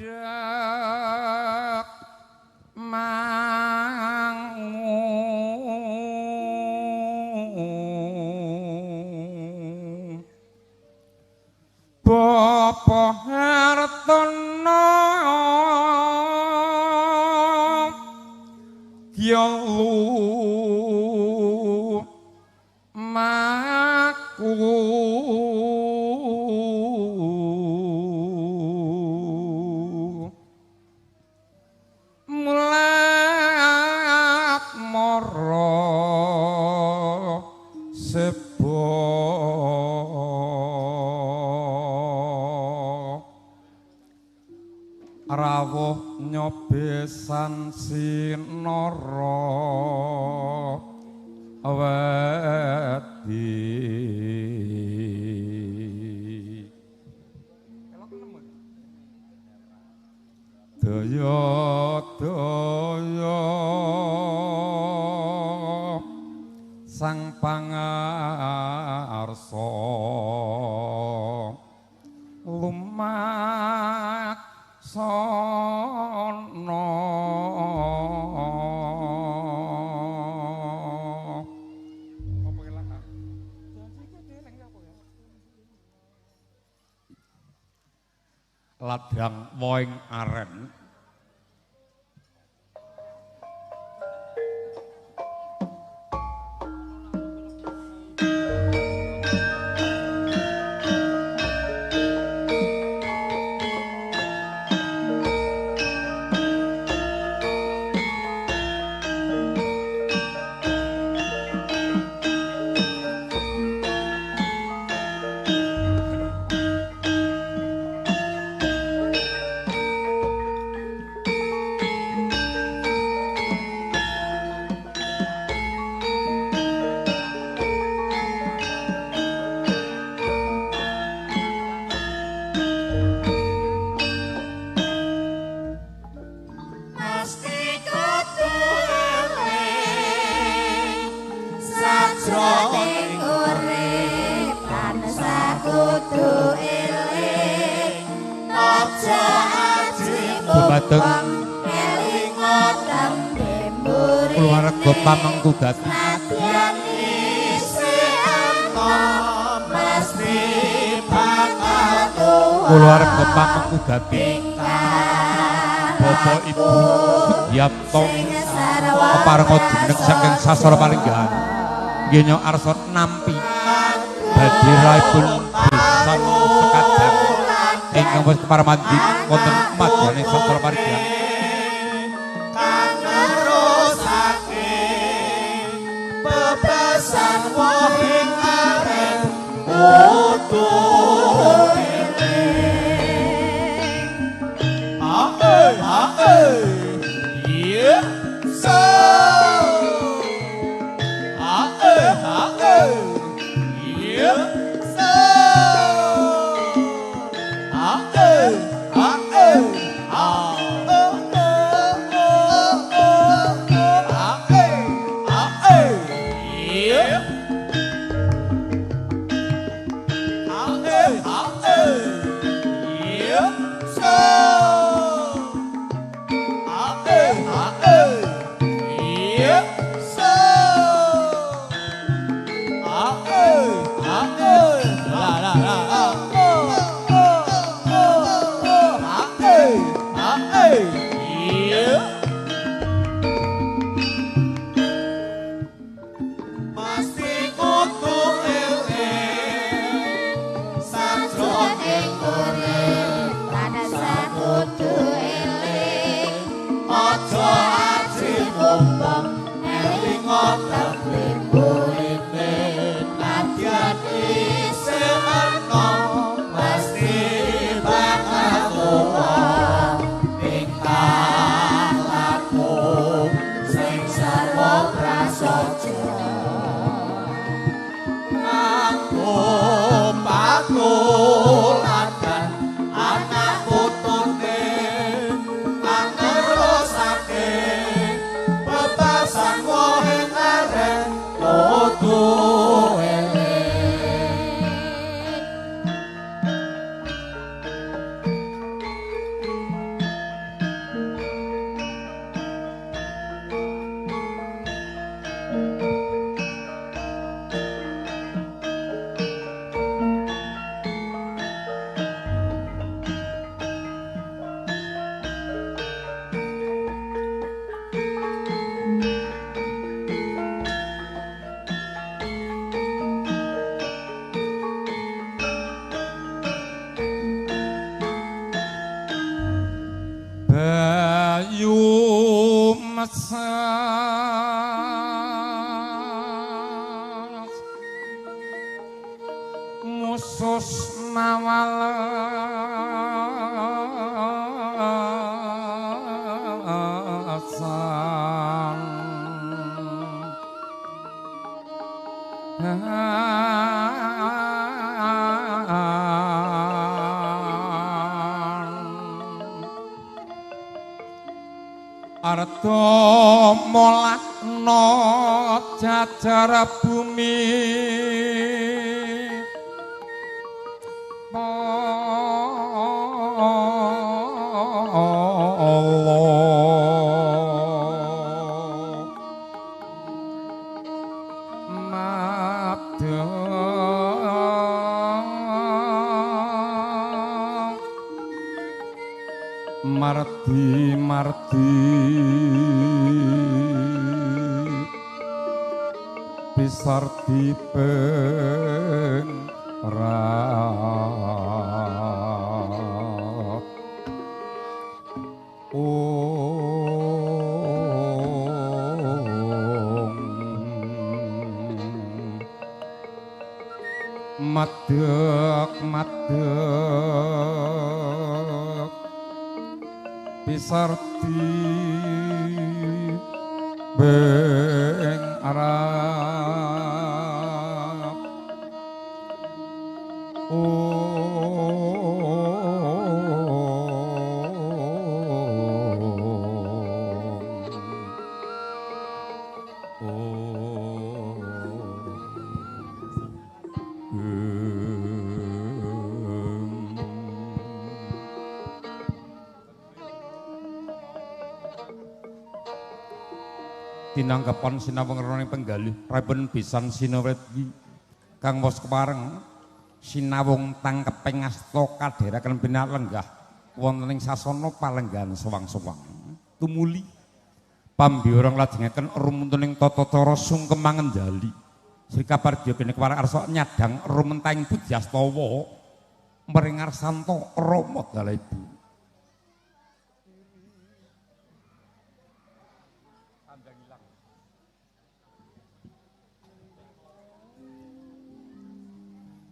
mandek mangu Bapa Hartono Kyolu maku mulat moro sebo rawuh nyobesan sinara wedi daya sang pangarsa lumaksana ladang woing aren keluarga pamengku dadi keluarga pamengku dadi Bapak Ibu Yapto keparenga jumeneng saking sastra palenggahan nggih arsa nampi badhe raipun besan sekadang ingkang wis keparamandi wonten madyane sastra palenggahan bebesan wohing aren utuh yeah so yeah so Aku patulan dan asas musus nawal arto molakno jajar bumi mardi mardi pisar dipeng rat madeg madeg pisarti beng arap tinanggapan sinawang roning penggalih pripun pisan sinawredgi kang wos kepareng sinawung tangkeping asta kadheraken pinalenggah wonten ing sasana palenggahan sowang-sowang tumuli pambiwarang lajengaken rumuntuning tata cara sungkem mangendali Sri Kapargya kene kepareng arsa nyadang rumentahing Budyastawa meringar santo Rama dalah ibu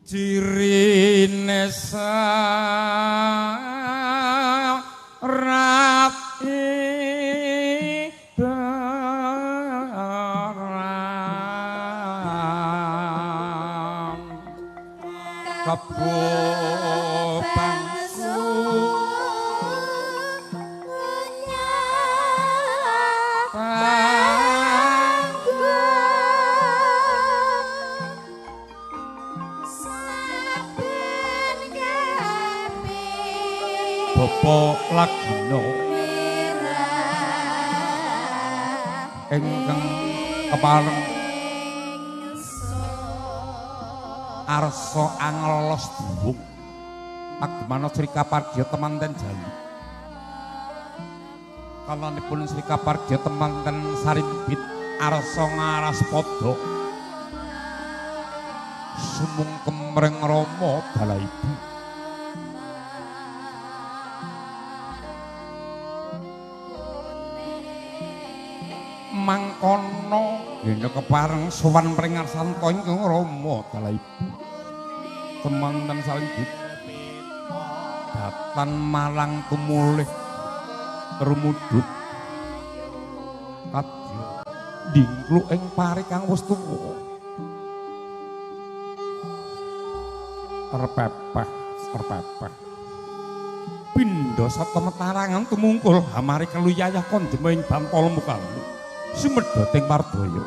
cirine sarat ibaran kabopang Bapa Lagina ingkang kepareng arsa anglos duwung agemana Sri Kapargya temanten jali kalanipun Sri Kapargya temanten sarimbit arsa ngaras padha sumungkem mring Rama dalah ibu mangkono dene kepareng sowan pringar santo ingkang Rama dalah ibu temanten salimbit datan malang tumulih rumudut kadya dingkluk ing pari kang wis tuwa repepeh pindha sata metarangan tumungkul hamari keluyayah kondeming bantala mukalu sumedhoting mardaya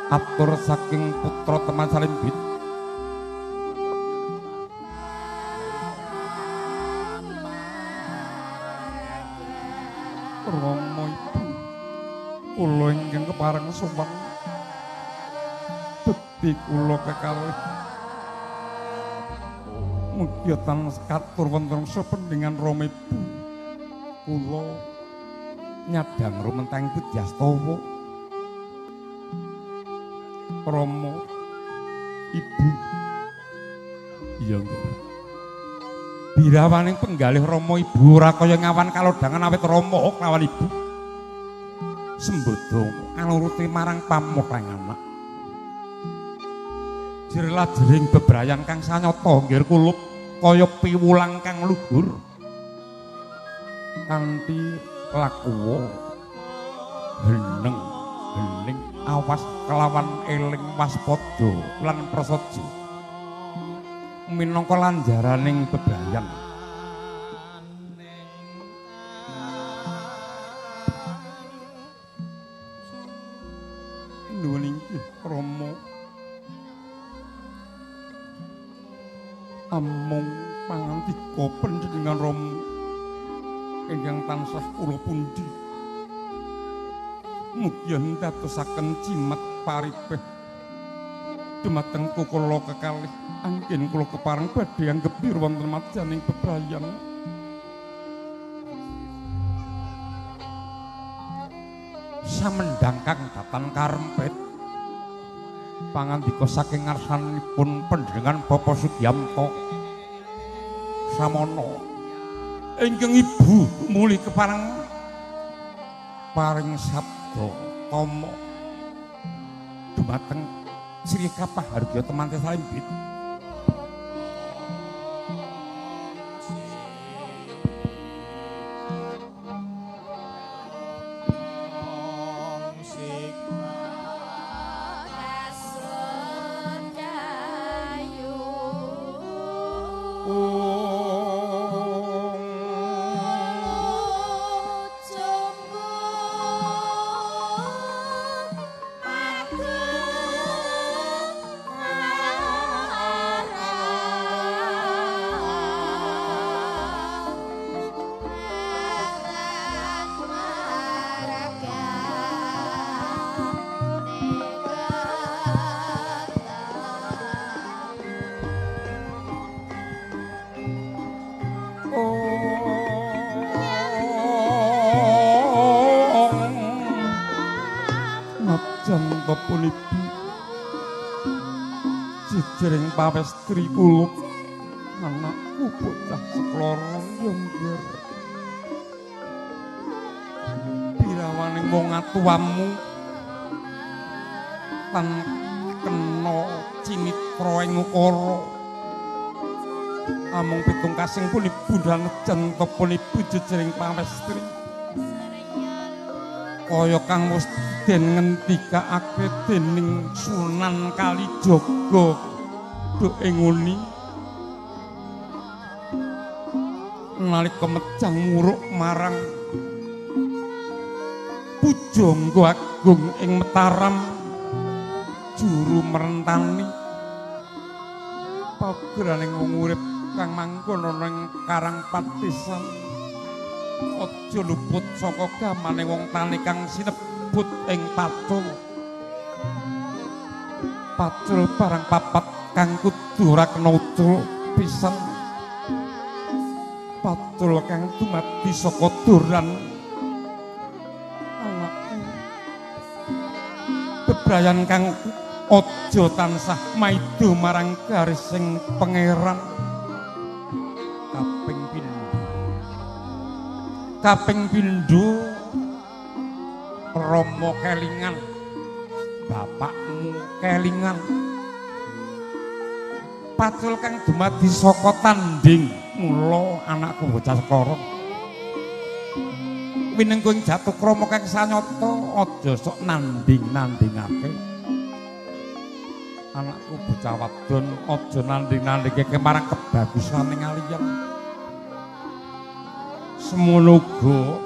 atur saking putra teman salimbit Rama ibu kula ingkang kepareng sowan bekti kula kekalih mugi tansah katur wonten sependhingan Rama ibu kula nyadang rumentahing Budyastawa Rama ibu iya nggih birawaning penggalih Rama ibu ora kaya ngawan kalodhangan awit Rama lawan ibu sembodo anuruti marang pamoteng anak jerilah-jering bebrayan kang sanyata nggir kulup kaya piwulang kang luhur kanthi lakuwa heneng hening awas kelawan eling waspada lan prasaja minangka lanjaraning bebrayan nuwun inggih Rama amung pangandika panjenengan Rama ingkang tansah kula pundi mugi ndadosaken cimet paribeh dumateng kula kekalih anggen kula kepareng badhe anggepir wonten madyaning bebrayan samendang kang datan karempet pangandika saking ngarsanipun panjenengan Bapak Sugiyanto Samono ingkang ibu muli kepareng paring sabda tama dumateng Sri Kapahargya Temante Salimbit Bapak ibu jejering pawestri kula anakku bocah sekloron yonggir pirawaning wong atuwamu tan kena cinitra ing ukara amung pitung kasing pun ibu danejan pun ibu jejering pawestri kaya kang wis den ngendikake dening Sunan Kalijaga duk nguni nalika mejang muruk marang pujangga agung ing Mataram juru merentani pagraning wong urip kang manggon ana ing Karang Patisan aja luput saka gamane wong tani kang sinebut ing pacul barang papat kang kudu ora kena ucul pisan pacul kang dumadi saka doran anakku bebrayan kang aja tansah maido marang garising pangeran kaping pindho Rama kelingan bapakmu kelingan pacul kang dumadi saka tanding mula anakku bocah sekarang winengku ing jatukrama kang sanyata aja sok nanding-nandingake anakku bocah wadon aja nanding-nandingake marang kebagusaning aliyan semono uga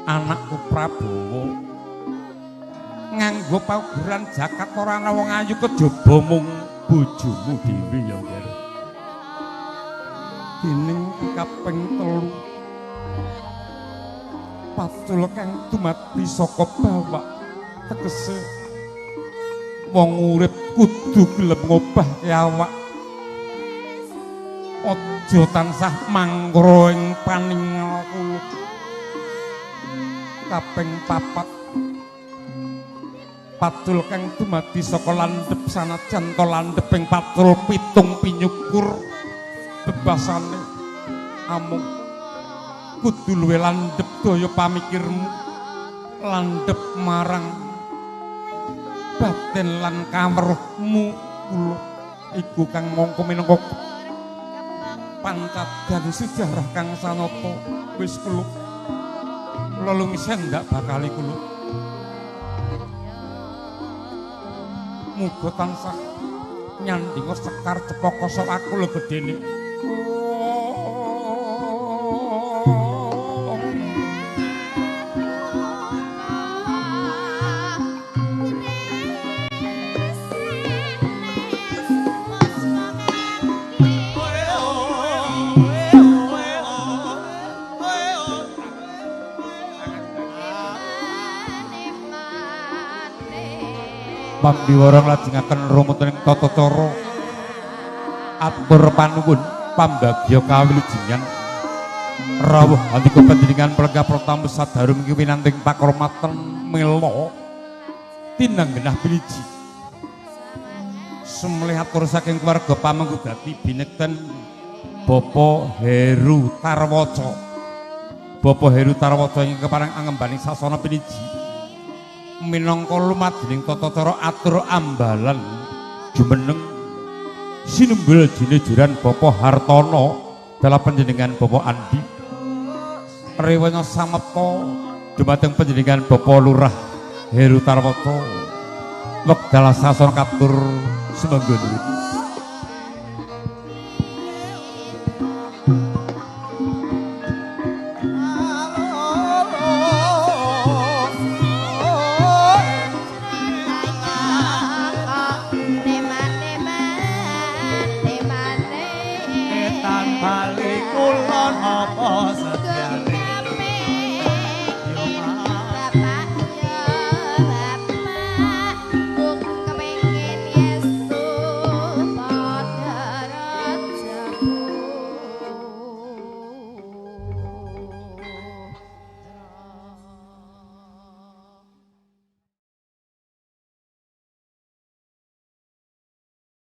anakku Prabowo nganggo paugeran jakat ora ana wong ayu kejaba mung bojomu dhewe ya Nger. Dening kaping 3 pacul kang dumadi saka bawak tegese wong urip kudu gelem ngobahke awak aja tansah mangkro ing paningalku kaping 4 Pacul kang dumadi saka landhep sanajan to landheping pacul pitung pinyukur bebasane amung kudu luwe landhep daya pamikirmu landhep marang batin lan kaweruhmu kula iku kang mongko minangka pancadan sejarah kang sanata wis keluk lelungsen ndak bakal kuluk muga tansah nyandinga sekar cepaka aku lho gedene Pambiwara nglajengaken rumutuning tata cara atur panuwun pambagya kawilujengan rawuh andika panjenengan Plenggah Pratamu Sadarum iki winanting pakurmatan mila tinanggenah piliji sumlih atur saking keluarga pamanggugati binekten Bapak Heru Tarwaca Bapak Heru Tarwaca ingkang kepareng angembaning sasana piliji minangka lumadhening tata cara atur ambalan jumeneng sinembel jinejuran Bapak Hartono dalam panjenengan Bapak Andi rewena samapta dumateng panjenengan Bapak Lurah Heru Tarwaca wekdal sasana katur sumangga nuwun